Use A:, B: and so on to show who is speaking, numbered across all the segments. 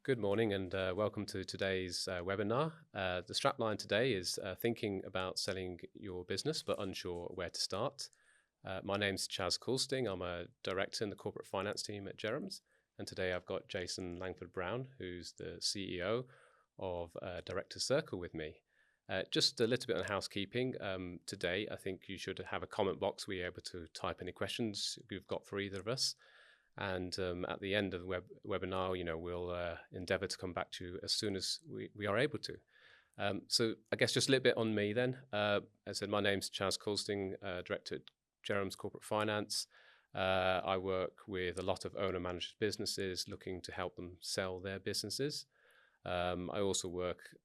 A: Good morning and welcome to today's webinar. The strapline today is thinking about selling your business but unsure where to start. My name's Chasz Coulsting. I'm a director in the corporate finance team at Jerroms, and today I've got Jason Longford-Brown, who's the CEO of Director Circle with me. Just a little bit on housekeeping. Today, I think you should have a comment box where you're able to type any questions you've got for either of us. And at the end of the webinar, we'll endeavour to come back to you as soon as we are able to. So I guess just a little bit on me then. As I said, my name's Chasz Coulsting, Director at Jerroms Corporate Finance. I work with a lot of owner-managed businesses looking to help them sell their businesses. I also work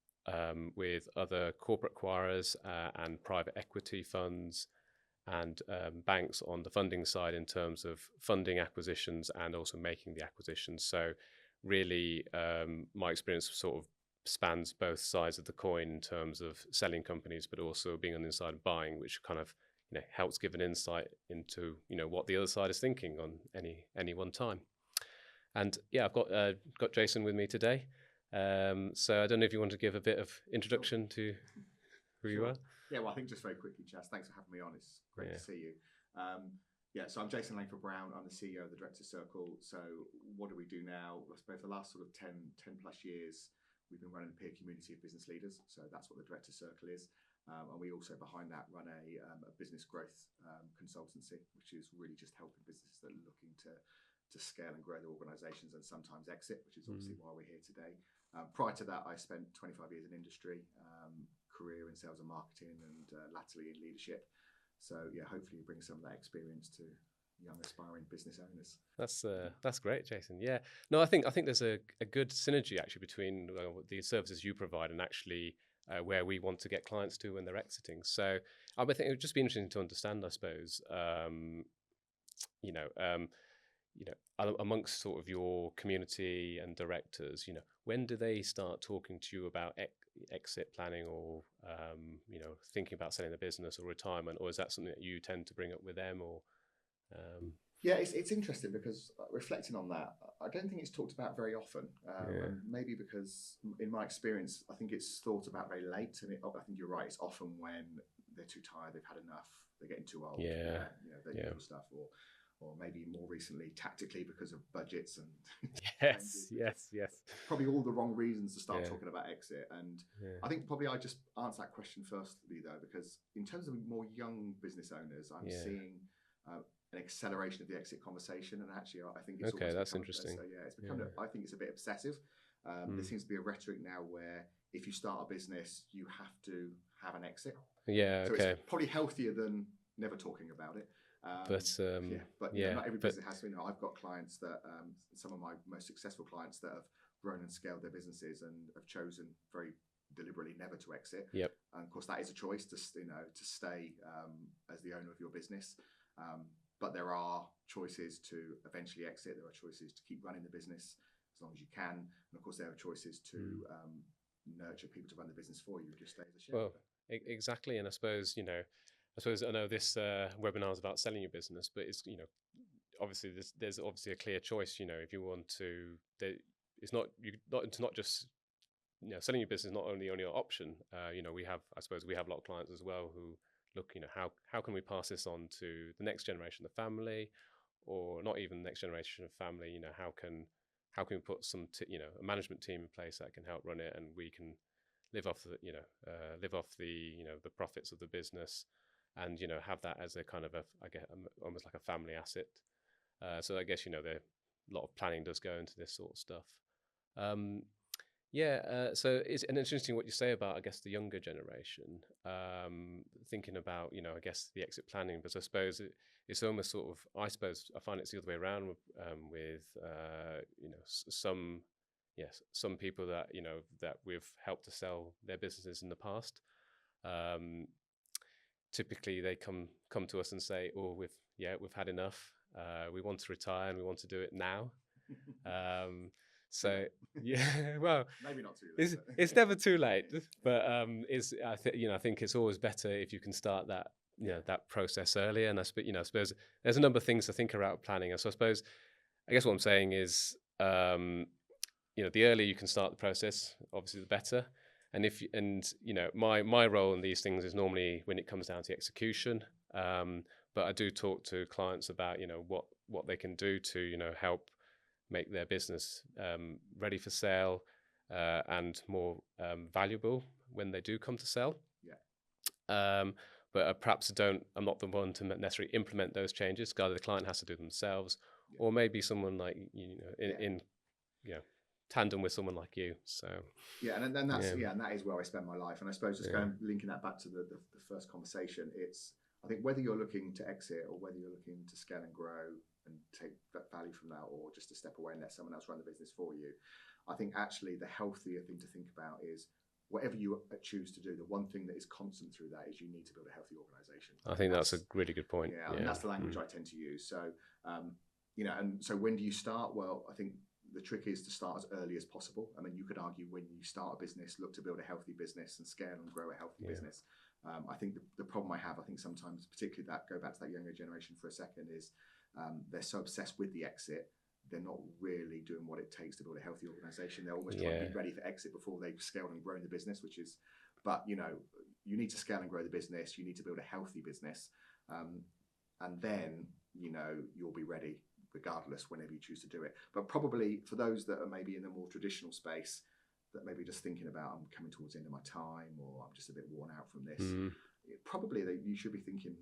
A: with other corporate acquirers and private equity funds and banks on the funding side in terms of funding acquisitions and also making the acquisitions. So really my experience sort of spans both sides of the coin in terms of selling companies, but also being on the inside of buying, which kind of helps give an insight into what the other side is thinking on any one time. And yeah, I've got Jason with me today. So I don't know if you want to give a bit of introduction to who you are.
B: Yeah, well, I think just very quickly, Chasz, thanks for having me on. It's great to see you. So I'm Jason Longford-Brown. I'm the CEO of the Director Circle. So what do we do now? I suppose the last sort of 10 plus years, we've been running a peer community of business leaders. So that's what the Director Circle is. And we also, behind that, run a business growth consultancy, which is really just helping businesses that are looking to scale and grow their organizations and sometimes exit, which is obviously why we're here today. Prior to that, I spent 25 years in industry, career in sales and marketing, and latterly in leadership. So yeah, hopefully you bring some of that experience to young aspiring business owners.
A: That's great, Jason. Yeah, no, I think there's a good synergy actually between the services you provide and actually where we want to get clients to when they're exiting. So I think it would just be interesting to understand, I suppose, amongst sort of your community and directors, when do they start talking to you about exit planning or, thinking about selling the business or retirement, or is that something that you tend to bring up with them? Or
B: Yeah, it's interesting because reflecting on that, I don't think it's talked about very often. And maybe because in my experience, I think it's thought about very late. And I think you're right. It's often when they're too tired, they've had enough, they're getting too old. That stuff, or maybe more recently tactically because of budgets and
A: yes,
B: probably all the wrong reasons to start talking about exit. And I think probably I just answer that question firstly though, because in terms of more young business owners, I'm seeing an acceleration of the exit conversation, and actually I think it's
A: that's interesting.
B: It's become I think it's a bit obsessive. There seems to be a rhetoric now where if you start a business you have to have an exit. So it's probably healthier than never talking about it. Not every business has to. I've got clients that some of my most successful clients that have grown and scaled their businesses and have chosen very deliberately never to exit. And of course that is a choice to stay as the owner of your business. But there are choices to eventually exit. There are choices to keep running the business as long as you can, and of course there are choices to nurture people to run the business for you and just stay as a shareholder.
A: Well, exactly. And I suppose I know this webinar is about selling your business, but it's obviously there's obviously a clear choice. If you want to, it's not just selling your business is not only your option. We have a lot of clients as well who look, how can we pass this on to the next generation of the family, or not even the next generation of family? How can we put some a management team in place that can help run it, and we can live off the profits of the business, and have that as a kind of almost like a family asset. So I guess there a lot of planning does go into this sort of stuff. So it's interesting what you say about, I guess, the younger generation, thinking about, I guess, the exit planning. But I suppose it's almost sort of, I find it's the other way around with some people that, that we've helped to sell their businesses in the past. Typically they come to us and say, oh, we've had enough. We want to retire and we want to do it now. So well,
B: maybe not too late.
A: It's never too late, but I think it's always better if you can start that that process earlier. And I suppose there's a number of things to think about planning. So I guess what I'm saying is, the earlier you can start the process, obviously the better. And my role in these things is normally when it comes down to execution. But I do talk to clients about what they can do to help make their business ready for sale and more valuable when they do come to sell.
B: Yeah.
A: But perhaps I'm not the one to necessarily implement those changes. Either the client has to do them themselves, or maybe someone like in tandem with someone like you. So
B: and that is where I spend my life. And I suppose just kind of linking that back to the first conversation, it's, I think, whether you're looking to exit or whether you're looking to scale and grow and take that value from that, or just to step away and let someone else run the business for you, I think actually the healthier thing to think about is whatever you choose to do, the one thing that is constant through that is you need to build a healthy organization.
A: I think that's a really good point.
B: Yeah, and that's the language I tend to use. So, and so when do you start? Well, I think the trick is to start as early as possible. I mean, you could argue when you start a business, look to build a healthy business and scale and grow a healthy business. I think the problem I have, I think sometimes, particularly go back to that younger generation for a second, is they're so obsessed with the exit, they're not really doing what it takes to build a healthy organization. They're almost trying to be ready for exit before they've scaled and grown the business, but you need to scale and grow the business. You need to build a healthy business. And then, you'll be ready regardless whenever you choose to do it. But probably for those that are maybe in the more traditional space, that maybe just thinking about, I'm coming towards the end of my time, or I'm just a bit worn out from this, probably that you should be thinking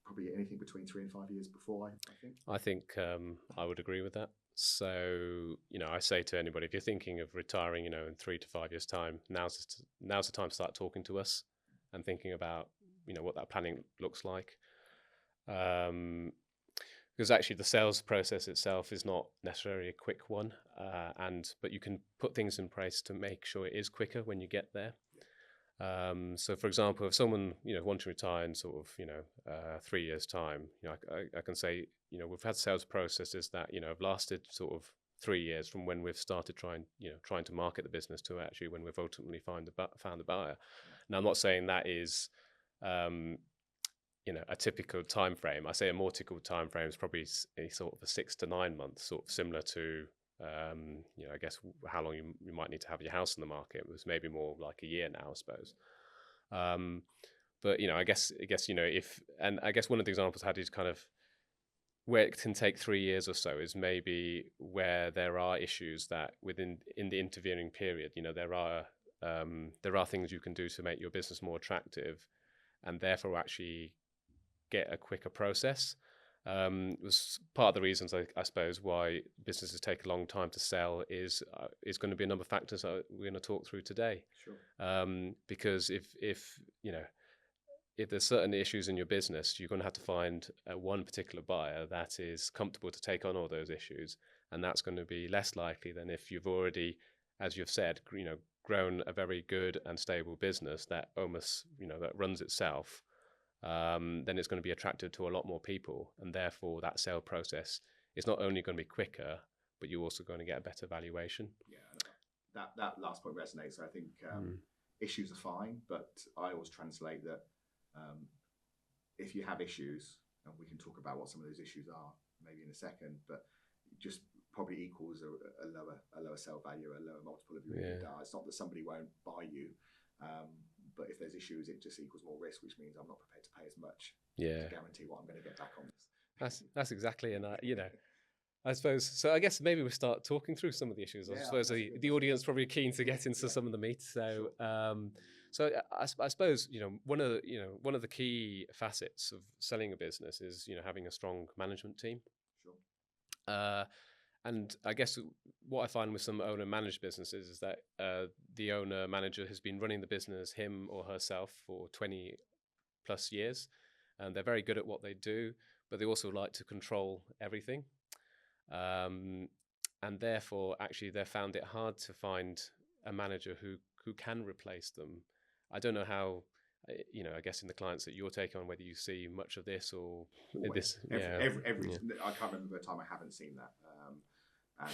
B: probably anything between 3 and 5 years before, I think.
A: I would agree with that. So, I say to anybody, if you're thinking of retiring, in 3 to 5 years' time, now's the time to start talking to us and thinking about, what that planning looks like. Because actually the sales process itself is not necessarily a quick one, but you can put things in place to make sure it is quicker when you get there. So, for example, if someone wants to retire in sort of 3 years' time, I can say we've had sales processes that have lasted sort of 3 years from when we've started trying to market the business to actually when we've ultimately found the buyer. Now, I'm not saying that is a typical time frame. I say a more typical time frame is probably a sort of a 6 to 9 months, sort of similar to I guess how long you might need to have your house in the market. It was maybe more like a year now, I suppose. But I guess I guess one of the examples I had is kind of where it can take 3 years or so is maybe where there are issues that in the intervening period, there are things you can do to make your business more attractive, and therefore actually get a quicker process. Was part of the reasons I suppose why businesses take a long time to sell is going to be a number of factors that we're going to talk through today.
B: Sure.
A: Because if there's certain issues in your business, you're going to have to find one particular buyer that is comfortable to take on all those issues, and that's going to be less likely than if you've already, as you've said, grown a very good and stable business that almost that runs itself. Then it's going to be attractive to a lot more people, and therefore that sale process is not only going to be quicker, but you're also going to get a better valuation.
B: Yeah, that last point resonates. I think issues are fine, but I always translate that if you have issues, and we can talk about what some of those issues are maybe in a second, but just probably equals a lower sale value, a lower multiple of your EBITDA. It's not that somebody won't buy you. But if there's issues, it just equals more risk, which means I'm not prepared to pay as much to guarantee what I'm going to get back on this.
A: That's exactly, and I suppose so. I guess maybe we'll start talking through some of the issues. I suppose the audience probably keen to get into some of the meat. So, so I suppose one of the key facets of selling a business is having a strong management team.
B: Sure.
A: And I guess what I find with some owner-managed businesses is that the owner-manager has been running the business, him or herself, for 20 plus years. And they're very good at what they do, but they also like to control everything. And therefore, actually, they've found it hard to find a manager who can replace them. I don't know how, I guess in the clients that you're taking on, whether you see much of this or this.
B: I can't remember a time I haven't seen that. And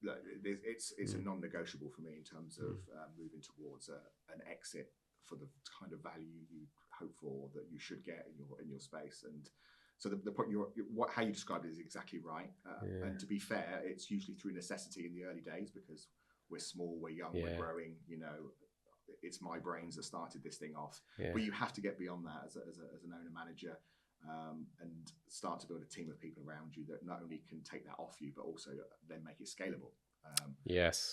B: look, it's a non-negotiable for me in terms of moving towards an exit for the kind of value you hope for that you should get in your space. And so the point how you described it is exactly right. And to be fair, it's usually through necessity in the early days, because we're small, we're young, we're growing, it's my brains that started this thing off. But you have to get beyond that as an owner manager, and start to build a team of people around you that not only can take that off you, but also then make it scalable.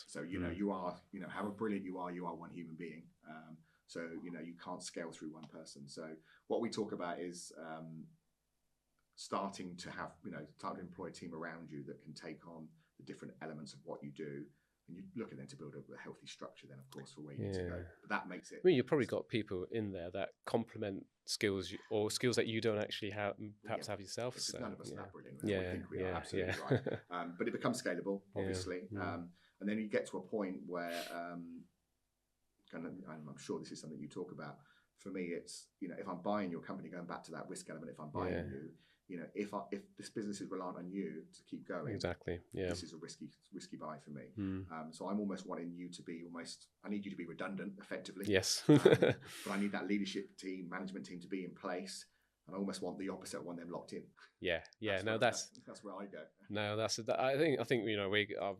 B: So you are, however brilliant you are one human being. So you can't scale through one person. So what we talk about is starting to have, start to employ a team around you that can take on the different elements of what you do. And you're looking then to build a healthy structure then, of course, for where you need to go. But that makes it...
A: I mean, you've probably got people in there that complement skills or skills that you don't actually have, perhaps have yourself. So,
B: none of us are that brilliant. We think we are absolutely right. But it becomes scalable, obviously. And then you get to a point where, and I'm sure this is something you talk about, for me, it's, if I'm buying your company, going back to that risk element, if I'm buying you, if this business is reliant on you to keep going, this is a risky buy for me. So I'm almost wanting you to be I need you to be redundant, effectively.
A: Yes.
B: But I need that leadership team, management team to be in place. And I almost want the opposite. I want them locked in.
A: That's
B: where I go.
A: No, I think we are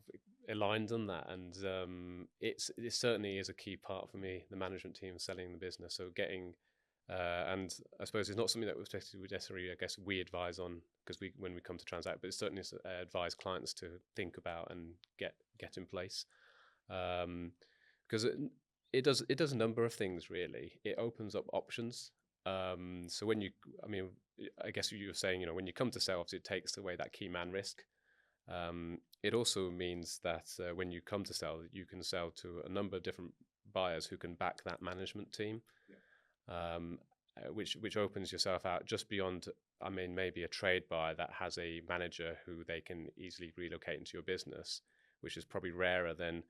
A: aligned on that, and it certainly is a key part for me, the management team selling the business. So getting and I suppose it's not something that we necessarily, I guess, we advise on, because when we come to transact, but it's certainly advise clients to think about and get in place, because it does a number of things really. It opens up options. So I guess you were saying, when you come to sell, obviously it takes away that key man risk. It also means that when you come to sell, you can sell to a number of different buyers who can back that management team. Which opens yourself out just beyond, maybe a trade buyer that has a manager who they can easily relocate into your business, which is probably rarer than,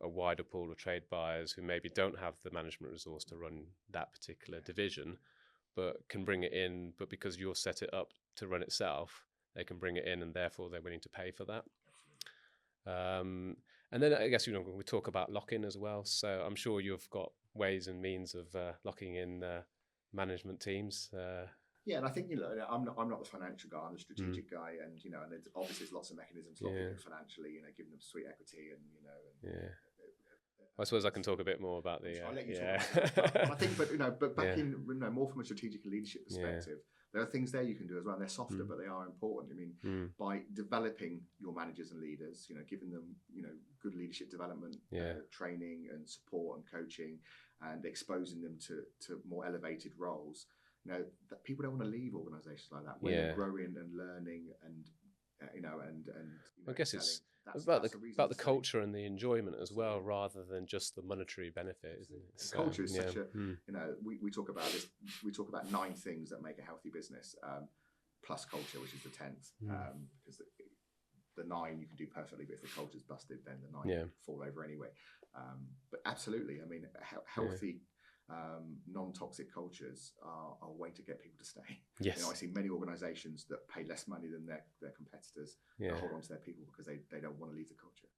A: a wider pool of trade buyers who maybe don't have the management resource to run that particular division, but can bring it in. But because you'll set it up to run itself, they can bring it in, and therefore they're willing to pay for that. And then I guess, we talk about lock-in as well. So I'm sure you've got ways and means of locking in management teams.
B: And I think, I'm not the financial guy, I'm the strategic guy, and and obviously there's lots of mechanisms locking in financially, giving them sweet equity, and
A: I suppose I can talk a bit more about the.
B: I'll let you talk about that. I think, but back in more from a strategic and leadership perspective, there are things there you can do as well. They're softer, but they are important. By developing your managers and leaders, giving them, good leadership development, training and support and coaching, and exposing them to more elevated roles. That people don't want to leave organisations like that when they're growing and learning and
A: I guess it's about the culture and the enjoyment as well, rather than just the monetary benefit, isn't it? So,
B: culture is such a we talk about this. We talk about 9 things that make a healthy business, plus culture, which is the 10th, because the 9 you can do perfectly, but if the culture's busted, then the 9 fall over anyway. But absolutely, healthy. Non-toxic cultures are a way to get people to stay.
A: Yes.
B: I see many organisations that pay less money than their competitors that hold on to their people because they don't want to leave the culture.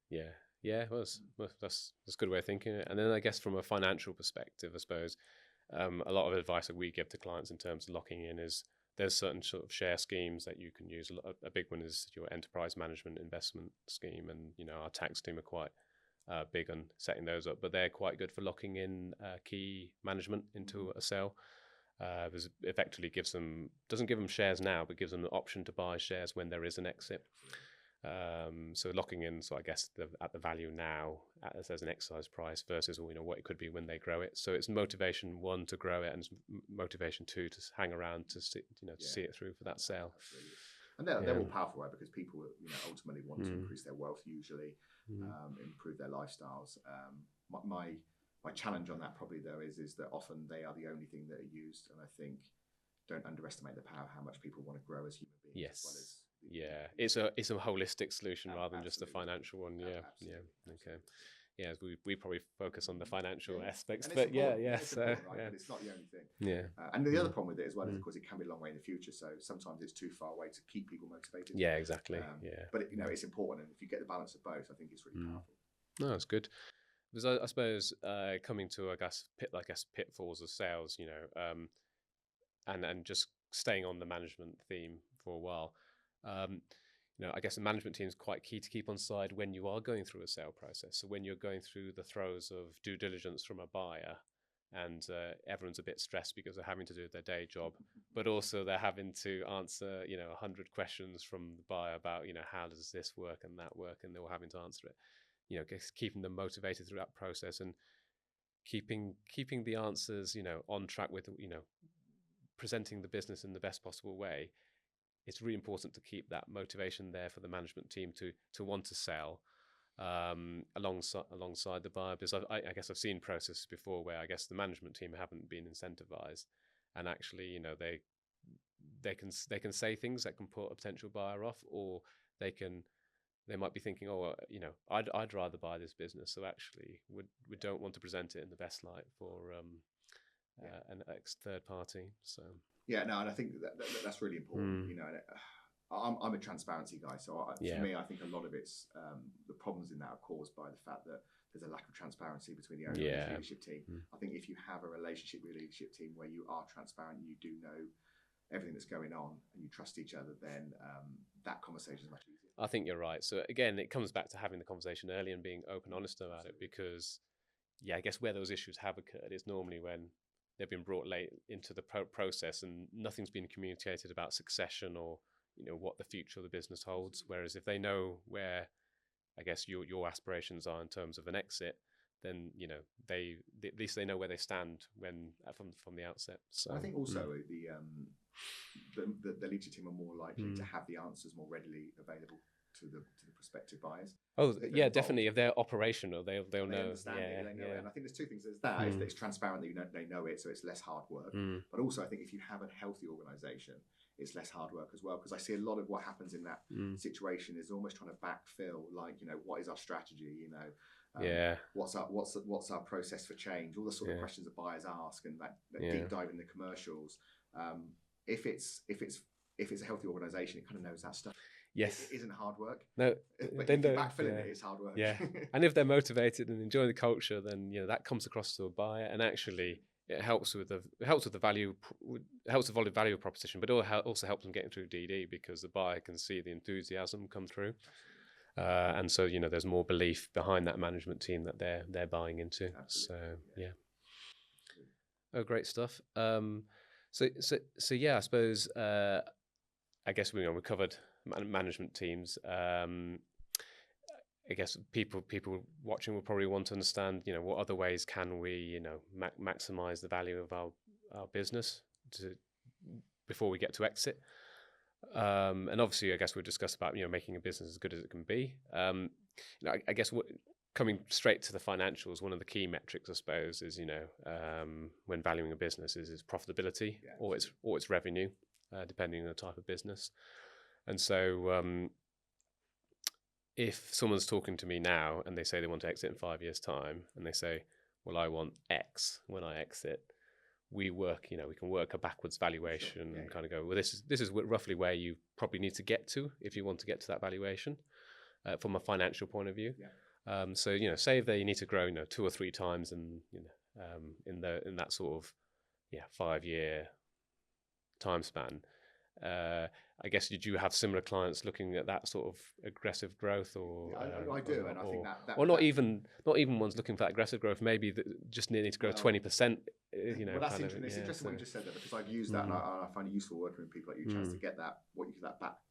A: Well, that's a good way of thinking it. And then I guess from a financial perspective, I suppose a lot of advice that we give to clients in terms of locking in is there's certain sort of share schemes that you can use. A big one is your enterprise management investment scheme, and our tax team are quite big on setting those up, but they're quite good for locking in key management into a sale. Because effectively doesn't give them shares now, but gives them the option to buy shares when there is an exit. So locking in, I guess at the value now as an exercise price versus what it could be when they grow it. So it's motivation 1 to grow it, and motivation 2 to hang around to see it through for that sale.
B: Absolutely. And they're all powerful, right? Because people ultimately want to increase their wealth, usually improve their lifestyles. My challenge on that probably though is that often they are the only thing that are used, and I think don't underestimate the power of how much people want to grow as human beings.
A: Yes.
B: As well as
A: it's a holistic solution rather than just a financial one. Okay. Yeah, we probably focus on the financial aspects, but
B: right? But it's not the only thing. And the other problem with it as well is, of course, it can be a long way in the future. So sometimes it's too far away to keep people motivated.
A: Yeah, exactly.
B: But it's important, and if you get the balance of both, I think it's really powerful.
A: No, that's good. Because I suppose coming to pitfalls of sales, and just staying on the management theme for a while. I guess the management team is quite key to keep on side when you are going through a sale process. So when you're going through the throes of due diligence from a buyer, and everyone's a bit stressed because they're having to do their day job, but also they're having to answer 100 questions from the buyer about how does this work and that work, and they're all having to answer it. Keeping them motivated through that process, and keeping the answers on track with presenting the business in the best possible way. It's really important to keep that motivation there for the management team to want to sell alongside the buyer, because I guess I've seen processes before where I guess the management team haven't been incentivized, and actually they can say things that can put a potential buyer off, or they might be thinking, I'd rather buy this business, so actually we don't want to present it in the best light for an third party. So
B: and I think that's really important. I'm a transparency guy, so for me, I think a lot of it's the problems in that are caused by the fact that there's a lack of transparency between the owner and the leadership team. I think if you have a relationship with the leadership team where you are transparent, you do know everything that's going on, and you trust each other, then that conversation is much easier.
A: I think you're right. So again, it comes back to having the conversation early and being open, honest about it, because I guess where those issues have occurred is normally when they've been brought late into the process and nothing's been communicated about succession or what the future of the business holds. Whereas if they know where, I guess, your aspirations are in terms of an exit, then at least they know where they stand when from the outset. So
B: I think also the leadership team are more likely to have the answers more readily available to the prospective buyers.
A: Oh, yeah, definitely. If they're operational, they'll know.
B: Understand it, they know it. And I think there's two things. There's that, it's transparent that they know it, so it's less hard work. But also, I think if you have a healthy organisation, it's less hard work as well. Because I see a lot of what happens in that situation is almost trying to backfill, like, what is our strategy? What's our process for change? All the sort of questions that buyers ask, and that deep dive in the commercials. If it's a healthy organisation, it kind of knows that stuff.
A: Yes,
B: it isn't hard work.
A: No,
B: but if you're backfilling it, it's hard work.
A: Yeah, and if they're motivated and enjoy the culture, then that comes across to a buyer, and actually it helps with the value proposition, but it also helps them getting through DD, because the buyer can see the enthusiasm come through, and so there's more belief behind that management team that they're buying into. Absolutely. So oh, great stuff. So I suppose I guess we covered management teams. I guess people watching will probably want to understand, what other ways can we, maximize the value of our business before we get to exit. And obviously, I guess we'll discuss about, making a business as good as it can be. I guess coming straight to the financials, one of the key metrics, I suppose, is, when valuing a business is profitability or its revenue, depending on the type of business. And so if someone's talking to me now and they say they want to exit in 5 years' time, and they say, well, I want X when I exit, we can work a backwards valuation and kind of go, well, this is roughly where you probably need to get to if you want to get to that valuation from a financial point of view. So say if they need to grow 2 or 3 times and in that sort of 5-year time span. I guess, did you have similar clients looking at that sort of aggressive growth, or
B: I do, and I think that
A: or not even ones looking for that aggressive growth, maybe just needing to grow 20%.
B: Well, that's interesting. It's interesting what you just said there, because I've used that, and I find it useful working with people like you, Chaz, to get that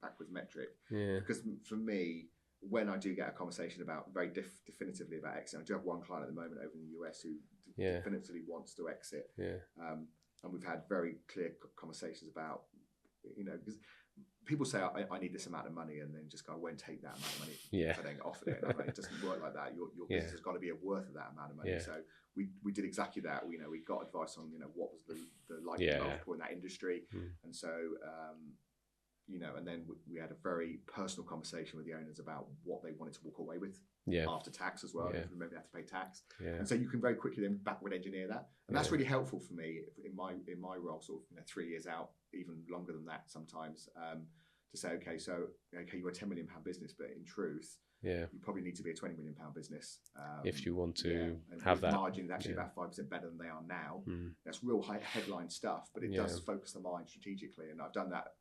B: backwards metric. Because for me, when I do get a conversation about very definitively about exit, I do have one client at the moment over in the US who definitively wants to exit. And we've had very clear conversations about, because people say, I need this amount of money, and then just go, I won't take that amount of money if I don't get offered it. And I'm like, it doesn't work like that. Your business has got to be worth of that amount of money. So we did exactly that. We got advice on what was the likely multiple in that industry, and so and then we had a very personal conversation with the owners about what they wanted to walk away with after tax as well. Remember, they have to pay tax, and so you can very quickly then backward engineer that, and that's really helpful for me in my role, sort of 3 years out, even longer than that sometimes, to say, okay, you're a £10 million business, but in truth, you probably need to be a £20 million business
A: if you want to have that
B: margins actually about 5% better than they are now. That's real high headline stuff, but it does focus the mind strategically, and I've done that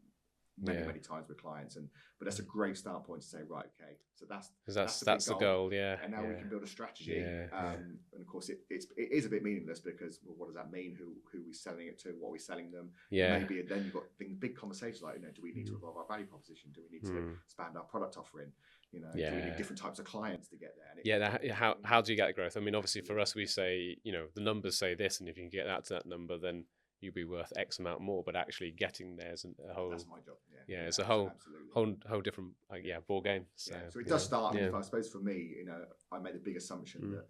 B: many times with clients, but that's a great start point to say, right, okay, so
A: that's the goal, yeah.
B: And now we can build a strategy, and of course it is a bit meaningless because, well, what does that mean? Who are we selling it to? What are we selling them? Maybe then you've got big conversations like, do we need to evolve our value proposition? Do we need to expand our product offering? Do we need different types of clients to get there?
A: How do you get the growth? I mean, obviously for us, we say, the numbers say this, and if you can get that to that number, then you'll be worth X amount more. But actually getting there is a whole. That's
B: my job.
A: It's a whole different ball game. So
B: it does start. I suppose for me, I made the big assumption that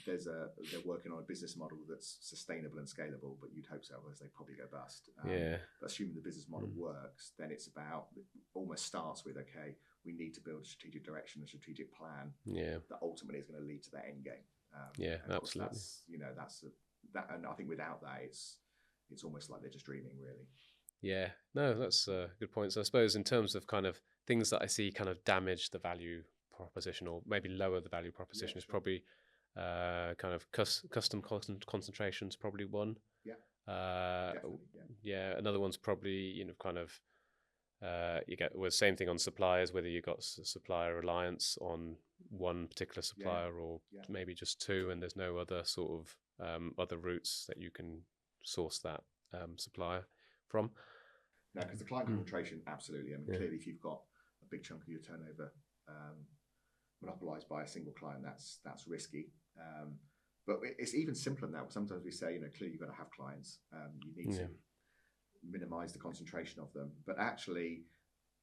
B: they're working on a business model that's sustainable and scalable, but you'd hope so, otherwise they probably go bust. But assuming the business model works, then it's about, almost starts with, okay, we need to build a strategic direction, a strategic plan that ultimately is going to lead to that end game.
A: Absolutely.
B: And I think without that, it's almost like they're just dreaming, really.
A: Yeah, no, that's a good point. So I suppose in terms of kind of things that I see kind of damage the value proposition or maybe lower the value proposition is probably kind of custom concentration is probably one. Another one's probably kind of you get the same thing on suppliers, whether you got supplier reliance on one particular supplier or maybe just two, and there's no other sort of other routes that you can source that supplier from.
B: No, because the client concentration, absolutely. I mean, clearly, if you've got a big chunk of your turnover monopolised by a single client, that's risky. But it's even simpler than that. Sometimes we say, clearly you've got to have clients. You need to minimise the concentration of them. But actually,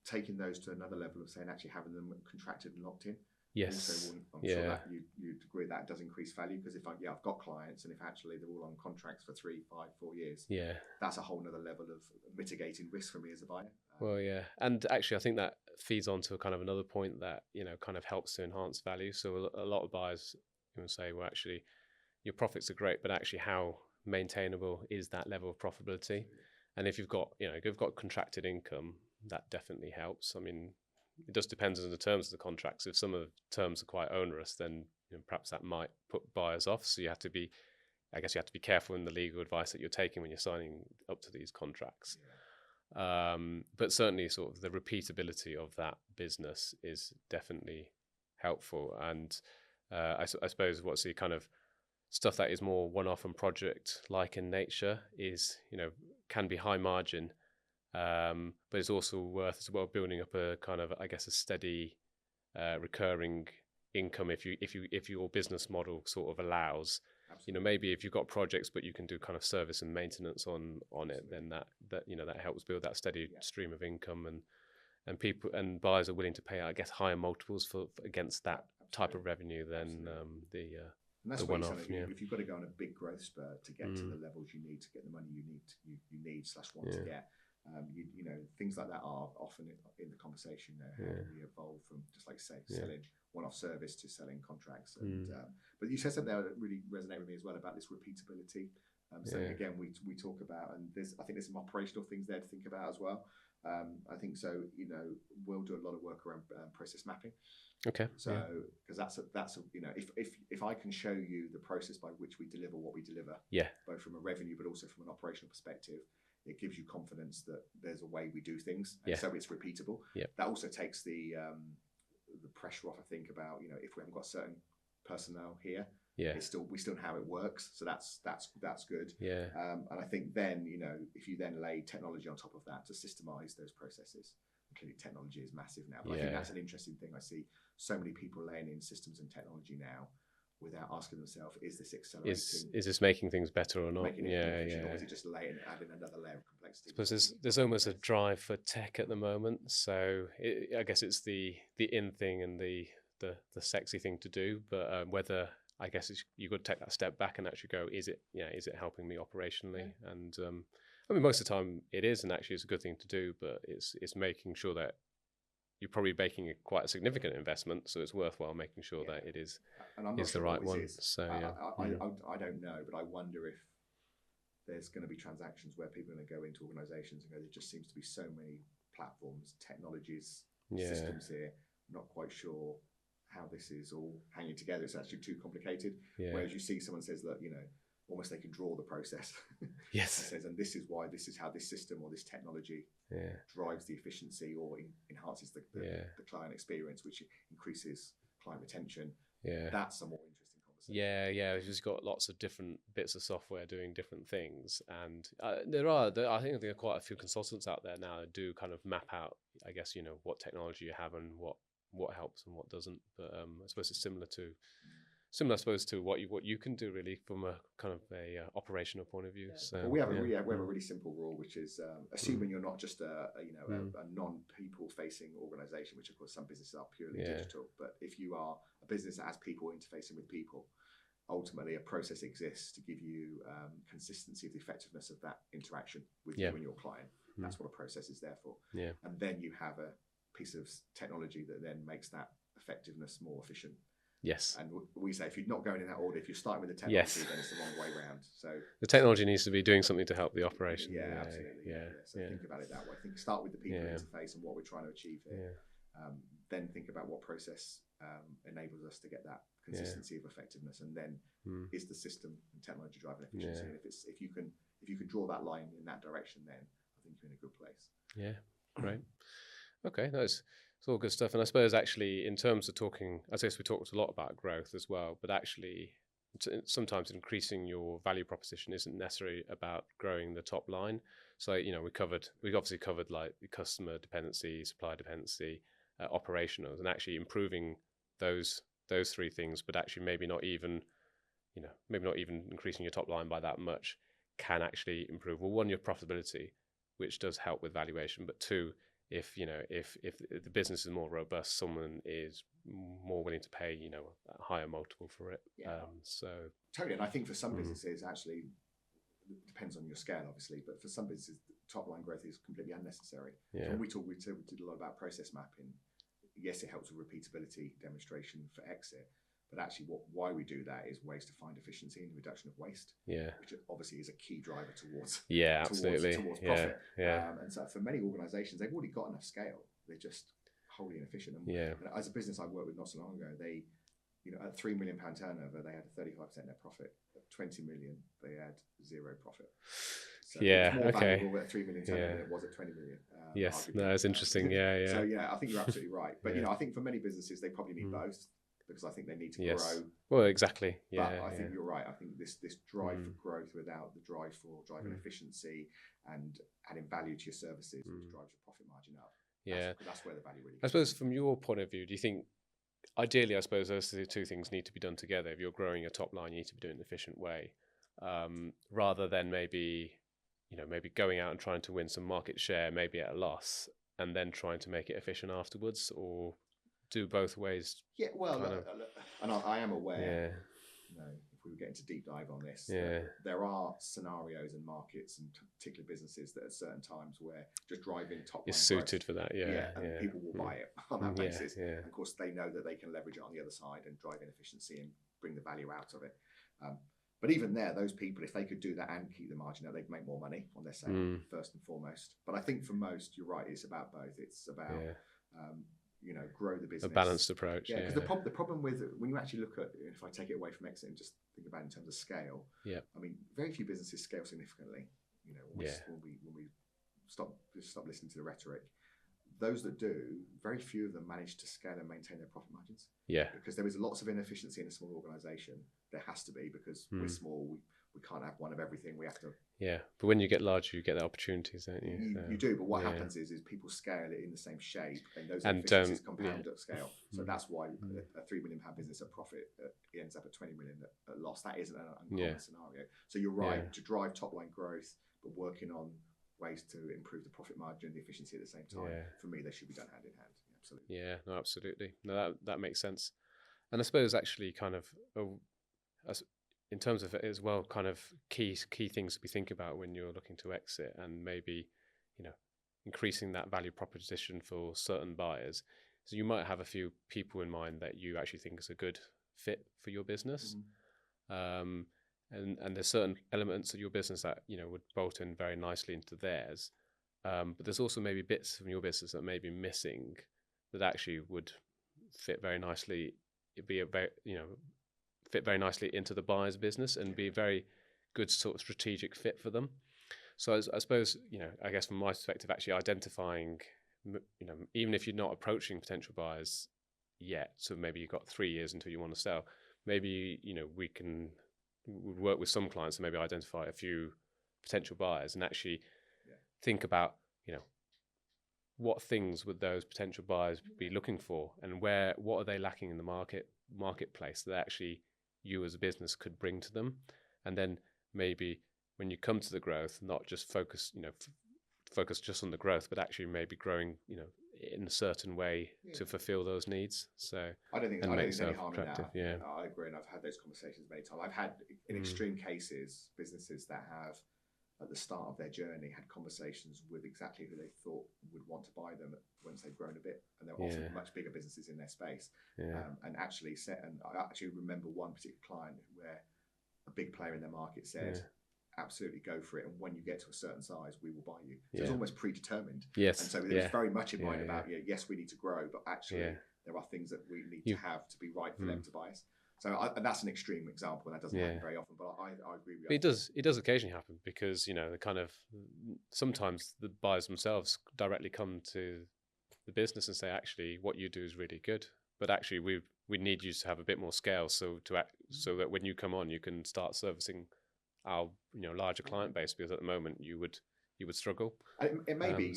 B: taking those to another level of saying, actually having them contracted and locked in.
A: Yes.
B: Also, I'm sure that you'd agree that does increase value, because if I've got clients, and if actually they're all on contracts for 3, 5, 4 years, that's a whole nother level of mitigating risk for me as a buyer.
A: Well, and actually I think that feeds on to kind of another point that kind of helps to enhance value. So a lot of buyers say, well, actually your profits are great, but actually how maintainable is that level of profitability? And if you've got contracted income, that definitely helps. I mean, it just depends on the terms of the contracts. If some of the terms are quite onerous, then perhaps that might put buyers off. So you have to be careful in the legal advice that you're taking when you're signing up to these contracts. But certainly sort of the repeatability of that business is definitely helpful. And I suppose what's the kind of stuff that is more one-off and project-like in nature is, can be high margin, but it's also worth as well building up a kind of, I guess, a steady recurring income if your business model sort of allows. Absolutely. Maybe if you've got projects but you can do kind of service and maintenance on it, then that helps build that steady stream of income, and people and buyers are willing to pay, I guess, higher multiples for against that type of revenue than
B: and that's the one-off. If you've got to go on a big growth spurt to get to the levels you need to get the money you need /want to get. Things like that are often in the conversation. How do we evolve from, just like say, selling one-off service to selling contracts? And but you said something that really resonated with me as well about this repeatability. So again, we talk about, and I think there's some operational things there to think about as well. I think so. We'll do a lot of work around process mapping.
A: Okay.
B: So because that's if I can show you the process by which we deliver what we deliver, both from a revenue but also from an operational perspective, it gives you confidence that there's a way we do things, and so it's repeatable. That also takes the pressure off. I think about if we haven't got certain personnel here, we still know how it works. So that's good. And I think then if you then lay technology on top of that to systemize those processes. Clearly, technology is massive now, but I think that's an interesting thing. I see so many people laying in systems and technology now without asking themselves, is this accelerating?
A: Is this making things better or not?
B: Or is it just adding another layer of complexity?
A: I suppose there's almost a drive for tech at the moment. So I guess it's the in thing and the sexy thing to do. But whether, I guess you've got to take that step back and actually go, is it helping me operationally? And I mean, most of the time it is, and actually it's a good thing to do. But it's making sure that you're probably making quite a significant investment, so it's worthwhile making sure that it is the right one. So
B: I don't know, but I wonder if there's going to be transactions where people are going to go into organisations and go, there just seems to be so many platforms, technologies, systems here. I'm not quite sure how this is all hanging together. It's actually too complicated. Whereas you see someone says, look, almost they can draw the process.
A: Yes.
B: It says, and this is why, this is how this system or this technology drives the efficiency or enhances the client experience, which increases client retention.
A: Yeah.
B: That's a more interesting conversation.
A: Yeah. It's just got lots of different bits of software doing different things. And I think there are quite a few consultants out there now that do kind of map out, I guess, what technology you have and what helps and what doesn't. But I suppose it's similar, I suppose, to what you can do really from a kind of a operational point of view.
B: Yeah.
A: So
B: well, we have a really simple rule, which is assuming you're not just a non-people facing organization, which of course some businesses are purely digital. But if you are a business that has people interfacing with people, ultimately a process exists to give you consistency of the effectiveness of that interaction with you and your client. That's what a process is there for.
A: Yeah.
B: And then you have a piece of technology that then makes that effectiveness more efficient.
A: Yes.
B: And we say if you're not going in that order, if you're starting with the technology, then it's the wrong way around. So
A: the technology needs to be doing something to help the operation.
B: Yeah, absolutely. Yeah. So think about it that way. Start with the people interface and what we're trying to achieve here. Then think about what process enables us to get that consistency of effectiveness, and then is the system and technology driving efficiency. And if you can draw that line in that direction, then I think you're in a good place.
A: Yeah, great. Okay, it's all good stuff. And I suppose actually in terms of talking, I guess we talked a lot about growth as well, but actually sometimes increasing your value proposition isn't necessarily about growing the top line. So, we've obviously covered like the customer dependency, supply dependency, operationals, and actually improving those three things, but actually maybe not even increasing your top line by that much can actually improve, well, one, your profitability, which does help with valuation, but two, if the business is more robust, someone is more willing to pay, a higher multiple for it. So
B: totally. And I think for some businesses, actually, it depends on your scale, obviously, but for some businesses, top line growth is completely unnecessary. Yeah. When we did a lot about process mapping. Yes, it helps with repeatability demonstration for exit, but actually why we do that is ways to find efficiency and reduction of waste, which obviously is a key driver towards profit. And so for many organizations, they've already got enough scale. They're just wholly inefficient. And as a business I worked with not so long ago, they, at £3 million turnover, they had a 35% net profit. At 20 million, they had zero profit. So it's more valuable at 3 million turnover than it was at 20 million.
A: Yes, no, it's interesting.
B: So I think you're absolutely right. But I think for many businesses, they probably need both, because I think they need to grow.
A: Well, exactly.
B: But I think you're right. I think this drive for growth without the drive for driving efficiency and adding value to your services, which drives your profit margin up. That's where the value really comes.
A: I suppose from your point of view, do you think, ideally, I suppose those two things need to be done together. If you're growing a top line, you need to be doing it in an efficient way, rather than maybe going out and trying to win some market share, maybe at a loss, and then trying to make it efficient afterwards, or do both ways?
B: Yeah, well, and I am aware, if we get into deep dive on this, there are scenarios and markets and particular businesses that at certain times where just driving top line
A: is suited for that,
B: and people will buy it on that basis. And of course, they know that they can leverage it on the other side and drive inefficiency and bring the value out of it. But even there, those people, if they could do that and keep the margin out, they'd make more money on their sale, first and foremost. But I think for most, you're right, it's about both. It's about, grow the business.
A: A balanced approach.
B: Yeah, because the problem with, when you actually look at, if I take it away from exit and just think about it in terms of scale, I mean, very few businesses scale significantly. When we stop listening to the rhetoric. Those that do, very few of them manage to scale and maintain their profit margins. Yeah. Because there is lots of inefficiency in a small organisation. There has to be, because we're small. We can't have one of everything. We have to. Yeah, but when you get larger, you get the opportunities, don't you? You do, but what happens is people scale it in the same shape, and those inefficiencies compound at scale. So that's why a £3 million business at profit ends up at 20 million at loss. That isn't an uncommon scenario. So you're right, to drive top line growth, but working on ways to improve the profit margin and the efficiency at the same time. For me, they should be done hand in hand. Absolutely. Yeah, no, absolutely. No, that makes sense. And I suppose actually kind of in terms of it as well, kind of key things to be thinking about when you're looking to exit, and maybe, increasing that value proposition for certain buyers. So you might have a few people in mind that you actually think is a good fit for your business. And there's certain elements of your business that, would bolt in very nicely into theirs. But there's also maybe bits from your business that may be missing that actually would fit very nicely, fit very nicely into the buyer's business, and be very
A: good sort of strategic fit for them. So I suppose, I guess from my perspective, actually identifying, even if you're not approaching potential buyers yet, so maybe you've got 3 years until you want to sell, maybe, we would work with some clients and maybe identify a few potential buyers and actually think about, what things would those potential buyers be looking for, and what are they lacking in the marketplace that actually you as a business could bring to them. And then maybe when you come to the growth, not just focus just on the growth, but actually maybe growing, in a certain way to fulfill those needs. So
B: I don't think there's any harm in that.
A: Yeah,
B: I agree, and I've had those conversations many times. I've had, in extreme cases, businesses that have, at the start of their journey, had conversations with exactly who they thought would want to buy them once they've grown a bit, and they're often much bigger businesses in their space. And actually I actually remember one particular client where a big player in their market said, absolutely go for it, and when you get to a certain size, we will buy you. So it's almost predetermined.
A: Yes.
B: And so there's very much in mind about, yes, we need to grow, but actually there are things that we need to have to be right for them to buy us. So and that's an extreme example, and that doesn't happen very often, but I agree with you.
A: It does occasionally happen, because, the kind of, sometimes the buyers themselves directly come to the business and say, actually, what you do is really good, but actually we need you to have a bit more scale, so that when you come on, you can start servicing our larger client base, because at the moment you would struggle.
B: It may be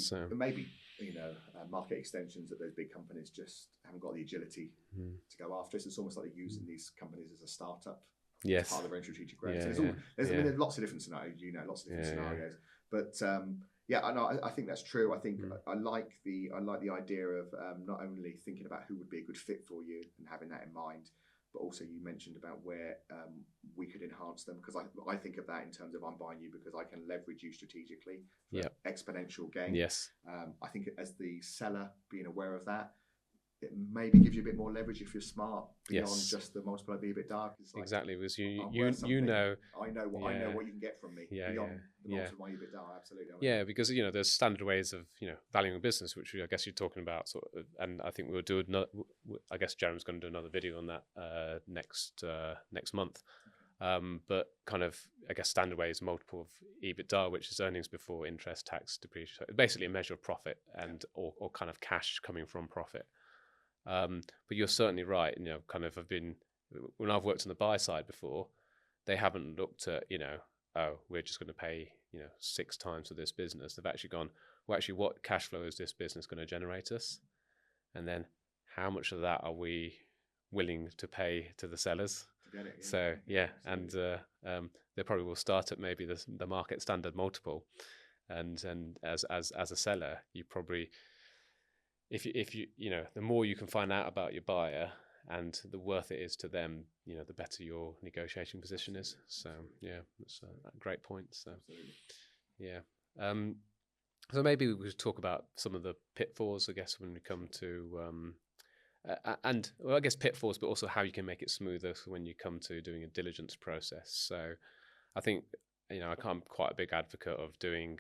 B: market extensions that those big companies just haven't got the agility to go after. It's almost like they're using these companies as a startup.
A: Yes,
B: part of their own strategic growth. So there's lots of different scenarios. Lots of different scenarios. But I think that's true. I think I like the idea of not only thinking about who would be a good fit for you and having that in mind, but also you mentioned about where we could enhance them, because I think of that in terms of, I'm buying you because I can leverage you strategically for exponential gain.
A: Yes.
B: I think as the seller, being aware of that, it maybe gives you a bit more leverage if you're smart beyond just the multiple of EBITDA. Like,
A: exactly, because
B: I know what you can get from me beyond the multiple of my EBITDA. Absolutely.
A: Because there's standard ways of valuing a business, which I guess you're talking about, sort of, and I think we'll do another. I guess Jerem's going to do another video on that next month. But kind of, I guess, standard way is multiple of EBITDA, which is earnings before interest, tax, depreciation. Basically, a measure of profit or kind of cash coming from profit. But you're certainly right. Kind of when I've worked on the buy side before, they haven't looked at we're just going to pay 6 times for this business. They've actually gone, well, actually, what cash flow is this business going to generate us, and then how much of that are we willing to pay to the sellers? So and they probably will start at maybe the market standard multiple, and as a seller, you probably, if you the more you can find out about your buyer and the worth it is to them, the better your negotiating position is. So that's a great point. So so maybe we could talk about some of the pitfalls, I guess, when we come to and I guess pitfalls, but also how you can make it smoother when you come to doing a diligence process. So I think I'm quite a big advocate of doing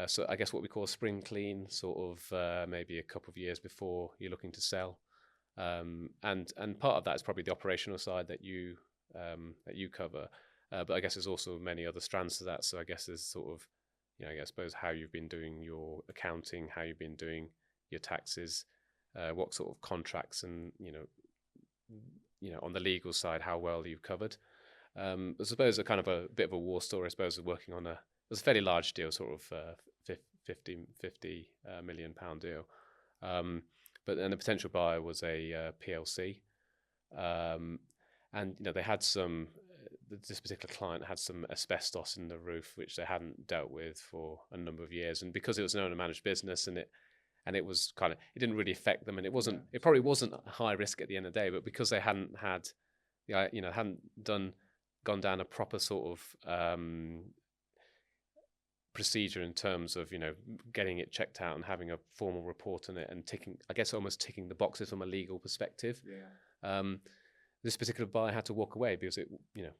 A: so I guess what we call a spring clean, sort of maybe a couple of years before you're looking to sell, and part of that is probably the operational side that you cover, but I guess there's also many other strands to that. So I guess there's sort of I suppose how you've been doing your accounting, how you've been doing your taxes, what sort of contracts, and on the legal side, how well you've covered. I suppose a kind of a bit of a war story, I suppose, of working on it was a fairly large deal, sort of 50 million pound deal. But then the potential buyer was a PLC, and they had some. This particular client had some asbestos in the roof, which they hadn't dealt with for a number of years, and because it was an owner-managed business, and it was kind of, it didn't really affect them, and it probably wasn't high risk at the end of the day, but because they hadn't had, hadn't gone down a proper sort of procedure in terms of getting it checked out and having a formal report on it and almost ticking the boxes from a legal perspective. This particular buyer had to walk away because it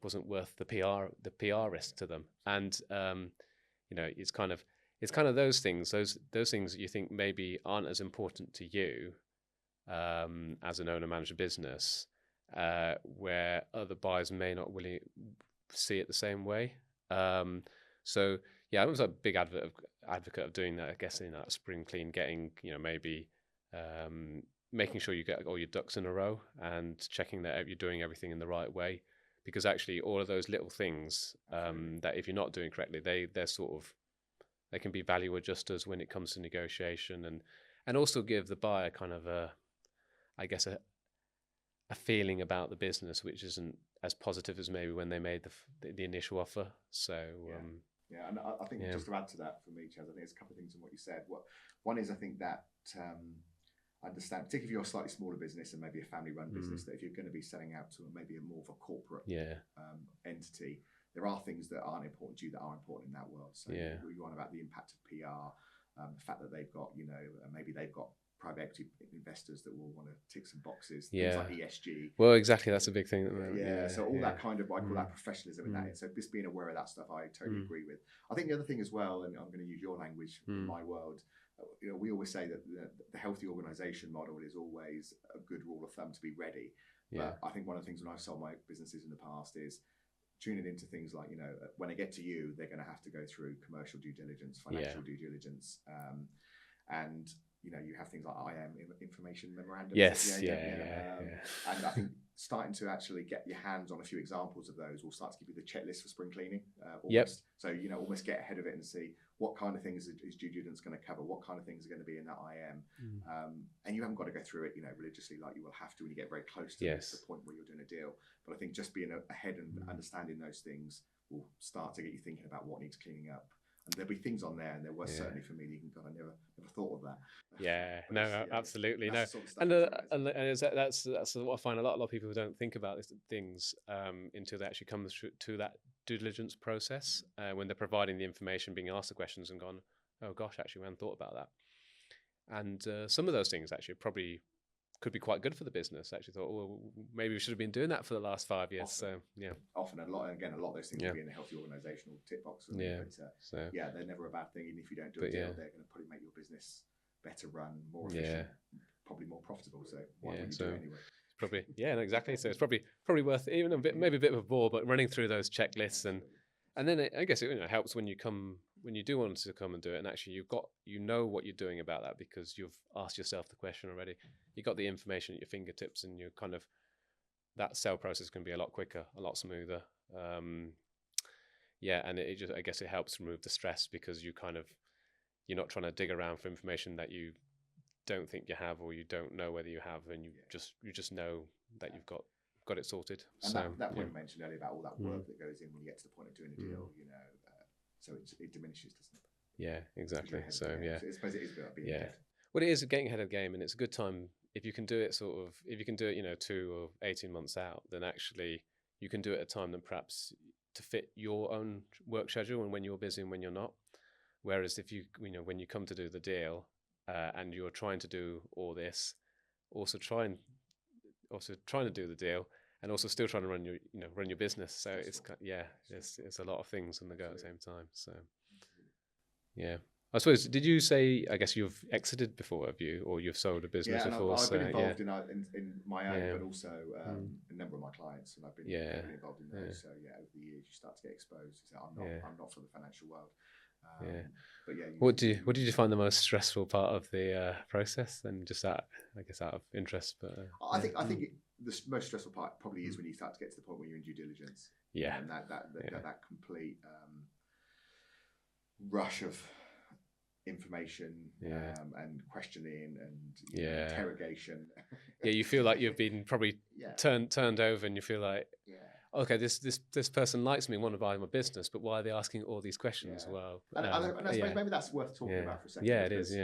A: wasn't worth the PR risk to them, and it's kind of those things that you think maybe aren't as important to you as an owner manager business, where other buyers may not see it the same way. So yeah, I was a big advocate of doing that. I guess in that spring clean, getting maybe making sure you get all your ducks in a row and checking that you're doing everything in the right way. Because actually, all of those little things that if you're not doing correctly, they can be value adjusters when it comes to negotiation, and also give the buyer kind of a feeling about the business which isn't as positive as maybe when they made the initial offer. So
B: and I think just to add to that for me, Chaz, I think there's a couple of things in what you said. One is I think that I understand, particularly if you're a slightly smaller business and maybe a family-run business, that if you're going to be selling out to maybe more of a corporate entity, there are things that aren't important to you that are important in that world. So you want about the impact of PR, the fact that they've got, maybe they've got private equity investors that will want to tick some boxes, things like ESG.
A: Well, exactly, that's a big thing.
B: So all that kind of, I call that professionalism in that. So just being aware of that stuff, I totally agree with. I think the other thing as well, and I'm going to use your language in my world, we always say that the healthy organisation model is always a good rule of thumb to be ready. But I think one of the things when I've sold my businesses in the past is tuning into things like, when they get to you, they're going to have to go through commercial due diligence, financial due diligence, and you have things like information memorandums. And I think starting to actually get your hands on a few examples of those will start to give you the checklist for spring cleaning. So almost get ahead of it and see what kind of things is due diligence going to cover, what kind of things are going to be in that IM, and you haven't got to go through it religiously like you will have to when you get very close to the point where you're doing a deal. But I think just being ahead and understanding those things will start to get you thinking about what needs cleaning up. And there'll be things on there, and there was certainly for me. You can I never thought of that.
A: Absolutely no. Sort of that's what I find a lot of people don't think about these things until they actually come to that due diligence process when they're providing the information, being asked the questions, and gone, oh gosh, actually, we hadn't thought about that. And some of those things actually probably could be quite good for the business. Actually thought, well, maybe we should have been doing that for the last 5 years.
B: Often a lot of those things will be in a healthy organisational tick box. They're never a bad thing. Even if you don't do a deal, they're going to probably make your business better run, more efficient, probably more profitable. So why wouldn't you do it anyway?
A: Probably, exactly. So it's probably worth even maybe a bit of a bore, but running through those checklists and then I guess it helps when you do want to come and do it, and actually you've got what you're doing about that because you've asked yourself the question already. You got the information at your fingertips, and you're kind of that sale process can be a lot quicker, a lot smoother. And it just, I guess it helps remove the stress because you're not trying to dig around for information that you don't think you have or you don't know whether you have, and you just know that you've got it sorted.
B: And so that point you mentioned earlier about all that work that goes in when you get to the point of doing a deal, so it diminishes, doesn't it?
A: Yeah, exactly. So
B: I suppose it is about being ahead.
A: Well, it is getting ahead of the game, and it's a good time if you can do it 2 or 18 months out, then actually you can do it at a time that perhaps to fit your own work schedule and when you're busy and when you're not. Whereas if when you come to do the deal and you're trying to do all this, also trying to do the deal and also still trying to run your business. So it's a lot of things on the go at the same time. So I suppose, did you say, I guess you've exited before, have you, or you've sold a business before?
B: I've been involved in my own, but also a number of my clients, and I've been heavily involved in those. So over the years, you start to get exposed. So I'm not for the financial world. But
A: what did you find the most stressful part of the process? And just out of interest, but
B: I think the most stressful part probably is when you start to get to the point where you're in due diligence. And that complete rush of information and questioning and interrogation.
A: You feel like you've been probably turned over, and you feel like okay, this person likes me and want to buy my business, but why are they asking all these questions? Well,
B: and I suppose maybe that's worth talking about for a second.
A: It is.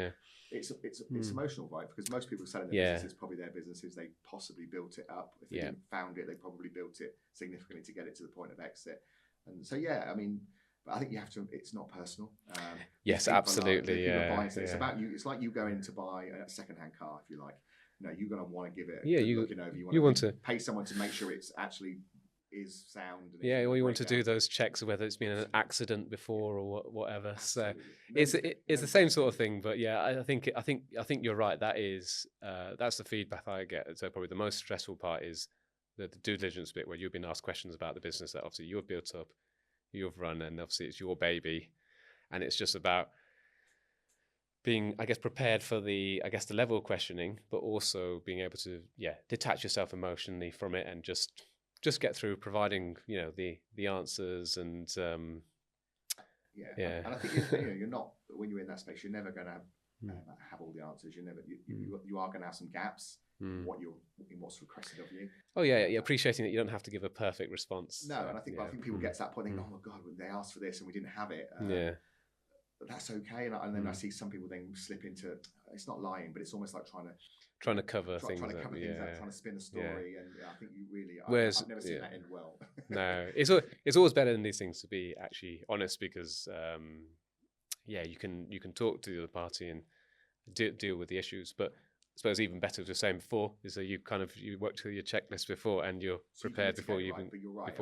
B: It's emotional, right? Because most people selling their businesses, probably their businesses, they possibly built it up. If they didn't found it, they probably built it significantly to get it to the point of exit. And so but I think you have to. It's not personal.
A: Yes, absolutely.
B: It's about you. It's like you going to buy a second-hand car, if you like. You're going to want to give it. Looking over. You want to pay someone to make sure it's actually is sound.
A: Or you want to do those checks of whether it's been an accident before or whatever. Absolutely. So it's the same sort of thing. But I think you're right. That's the feedback I get. So probably the most stressful part is the due diligence bit where you've been asked questions about the business that obviously you've built up, you've run, and obviously it's your baby, and it's just about being, I guess, prepared for the level of questioning, but also being able to detach yourself emotionally from it and just get through providing the answers and
B: and I think you're not, when you're in that space, you're never going to have all the answers. You are going to have some gaps in what's requested of you.
A: Oh yeah, appreciating that you don't have to give a perfect response.
B: No, and I think people get to that point, thinking, oh my God, they asked for this and we didn't have it. But that's okay. And then I see some people then slip into, it's not lying, but it's almost like trying to cover things up, trying to spin a story. And I think you really, I've never seen that end well.
A: No, it's always better in these things to be actually honest, because you can talk to the other party and deal with the issues. But I suppose even better, as we were saying before, is that you work through your checklist before and you're prepared before you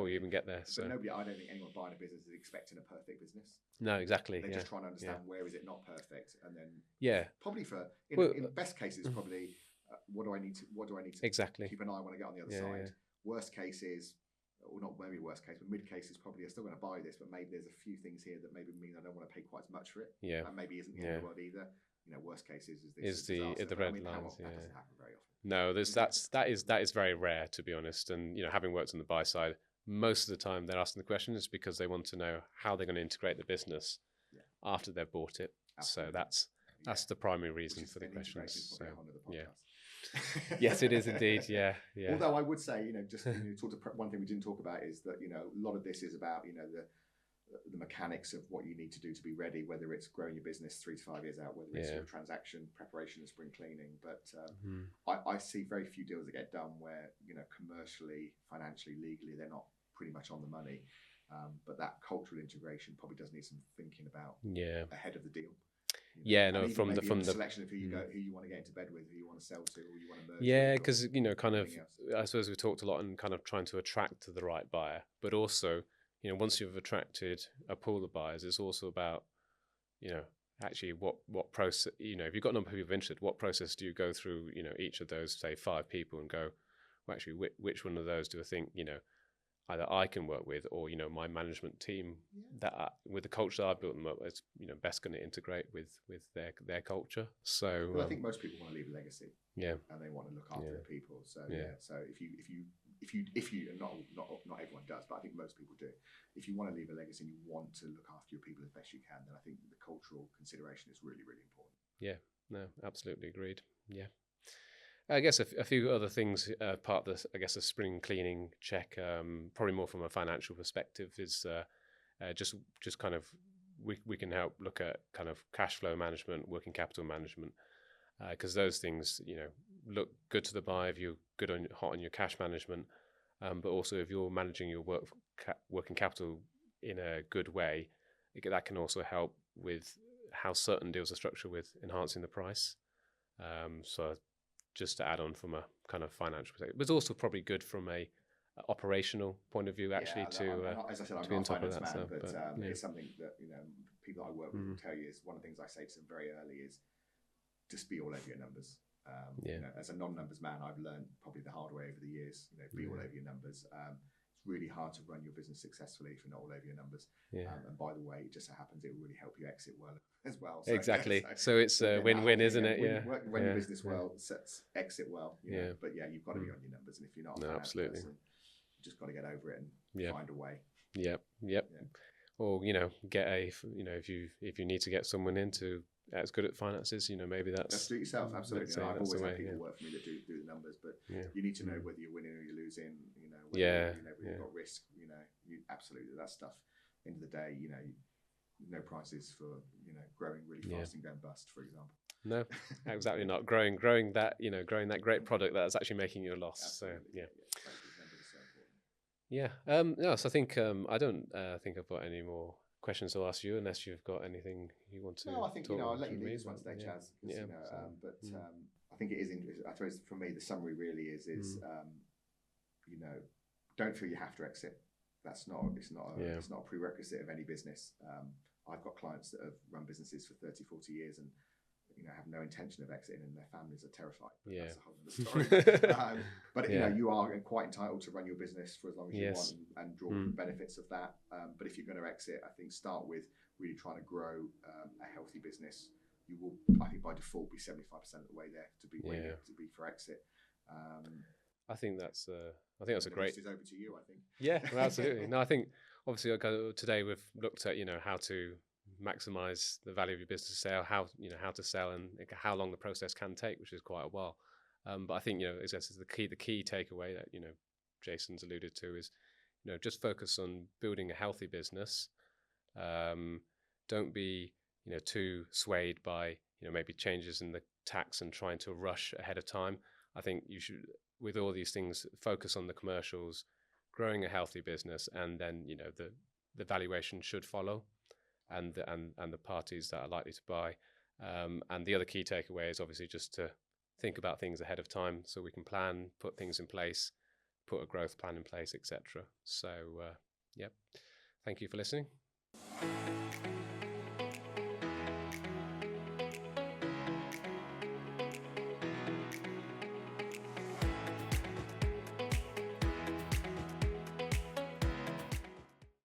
A: even get there. So
B: I don't think anyone buying a business is expecting a perfect business.
A: No, exactly.
B: They're just trying to understand where is it not perfect, and then probably in best cases probably what do I need to
A: exactly
B: keep an eye when I get on the other side. Worst case is, or not maybe worst case, but mid case is probably I'm still going to buy this, but maybe there's a few things here that maybe mean I don't want to pay quite as much for it. And maybe isn't the end of the world either. Worst case is
A: the red lines.
B: That doesn't happen very often.
A: No, that is very rare, to be honest. And having worked on the buy side, most of the time they're asking the questions because they want to know how they're going to integrate the business after they've bought it. Absolutely. So that's the primary reason for the questions. So yes, it is indeed. Yeah.
B: Although I would say, one thing we didn't talk about is that a lot of this is about the mechanics of what you need to do to be ready, whether it's growing your business 3 to 5 years out, whether it's your transaction preparation and spring cleaning. But I see very few deals that get done where commercially, financially, legally they're not pretty much on the money. But that cultural integration probably does need some thinking about ahead of the deal.
A: From the
B: selection of who you want to get into bed with, who you want to sell to, who you want to merge.
A: Yeah, because I suppose we talked a lot on kind of trying to attract the right buyer, but also once you've attracted a pool of buyers, it's also about actually what process, if you've got a number of people interested, what process do you go through each of those, say 5 people, and go, well, actually which one of those do I think either I can work with, or my management team that with the culture I've built them up, is best going to integrate with their culture. So
B: I think most people want to leave a legacy, and they want to look after their people. So so if you not everyone does, but I think most people do. If you want to leave a legacy and you want to look after your people as best you can, then I think the cultural consideration is really, really important.
A: Yeah, no, absolutely agreed. Yeah. I guess a few other things, part of the spring cleaning check, probably more from a financial perspective, is just kind of we can help look at kind of cash flow management, working capital management, because those things look good to the buyer if you're hot on your cash management, but also if you're managing your working capital in a good way, that can also help with how certain deals are structured with enhancing the price. So just to add on from a kind of financial perspective, but it's also probably good from a operational point of view, actually,
B: as I said, I'm not a finance man, but it's something that people I work with will tell you is one of the things I say to them very early is just be all over your numbers. As a non-numbers man, I've learned probably the hard way over the years. Be all over your numbers. It's really hard to run your business successfully if you're not all over your numbers. And by the way, it just so happens it will really help you exit well as well. So,
A: exactly. So it's a win-win, isn't it?
B: Run your business well, exit well. But you've got to be on your numbers, and if you're not a finance person, you just got to get over it and find a way.
A: Yep. Or get if you need to get someone into that's good at finances, maybe that's
B: do it yourself. Absolutely. I've always had people work for me that do the numbers, but you need to know whether you're winning or you're losing. Whether you've got risk. Absolutely that stuff. End of the day, no prices for growing really fast and going bust, for example.
A: No, exactly not. Growing that great product that's actually making you a loss.
B: Absolutely.
A: So I think I don't think I've got any more questions to ask you, unless you've got anything you want to.
B: No, I think I'll let you do this one today, Chaz. I think it is interesting. I suppose for me, the summary really is don't feel you have to exit. It's not a prerequisite of any business. I've got clients that have run businesses for 30, 40 years, and have no intention of exiting, and their families are terrified. But that's a whole other story. But you are quite entitled to run your business for as long as you want and draw the benefits of that. But if you're going to exit, I think start with really trying to grow a healthy business. You will, I think, by default be 75% of the way there to be for exit.
A: I think that's a great.
B: Is over to you, I think.
A: Yeah, well, absolutely. No, I think obviously today we've looked at how to maximize the value of your business sale, how to sell, and how long the process can take, which is quite a while. But I think this is the key takeaway that Jason's alluded to is just focus on building a healthy business. Don't be too swayed by maybe changes in the tax and trying to rush ahead of time. I think you should, with all these things, focus on the commercials, growing a healthy business, and then the valuation should follow, and the parties that are likely to buy. And the other key takeaway is obviously just to think about things ahead of time, so we can plan, put things in place, put a growth plan in place, etc. So, thank you for listening.